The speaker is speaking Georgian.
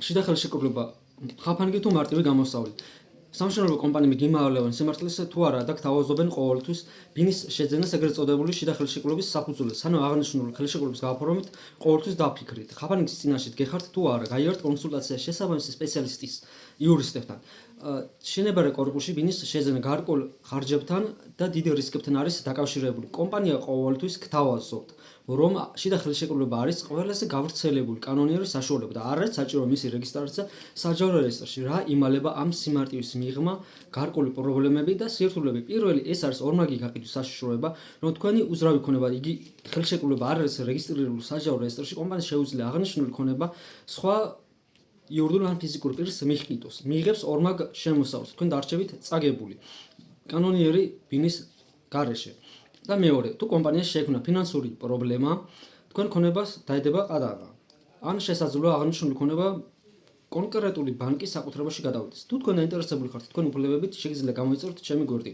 შიდა ხელშეკრულება ხაფანგი თუ მარტივი გამოსავლით. სამშენებლო კომპანიები გიმალევენ სიმართლეს თუ არა და გთავაზობენ ყოველთვის ბინის შეძენას ეგრეთ წოდებული შიდა ხელშეკრულების საფუძველზე. ანუ აღნიშნული ხელშეკრულების გაფორმებით ყოველთვის დაფიქრით. ხაფანგის წინაშე გეხართ თუ არა, გაიარეთ კონსულტაცია შესაბამისი სპეციალისტის იურისტებთან. შენებარე კორპუსში ბინის შეძენა გარკვეულ ხარჯებთან და დიდ რისკებთან არის დაკავშირებული. კომპანია ყოველთვის გთავაზობთ, რომ შიდა ხელშეკრულება არის ყველაზე გავრცელებული კანონიერი საშუალება და არ არის საჭირო მისი რეგისტრაცია საჯარო რეესტრში. რა იმალება ამ სიმარტივის მიღმა, გარკვეული პრობლემები და სირთულეები. პირველი, ეს არის ორმაგი გაყიდვის საშუალება, რომ თქვენი უძრავი ქონება, იგი ხელშეკრულება არ არის რეგისტრირებული საჯარო რეესტრში, კომპანიას შეუძლია აღნიშნული ქონება სხვა იურიდიულ ან ფიზიკურ პირს მიჰყიდოს. მიიღებს ორმაგ შემოსავალს, თქვენ დარჩებით წაგებული კანონიერი ბინის გარეშე. და მეორე, თუ კომპანიას შეექმნა ფინანსური პრობლემა, თქვენ ქონებას დაედება ყადაღა. ან შესაძლოა აღნიშნული ქონება კონკრეტული ბანკის საკუთრებაში გადავიდეს. თუ თქვენ დაინტერესებული ხართ თქვენ უფლებებით, შეგიძლიათ გამოიწეროთ ჩემი გვერდი.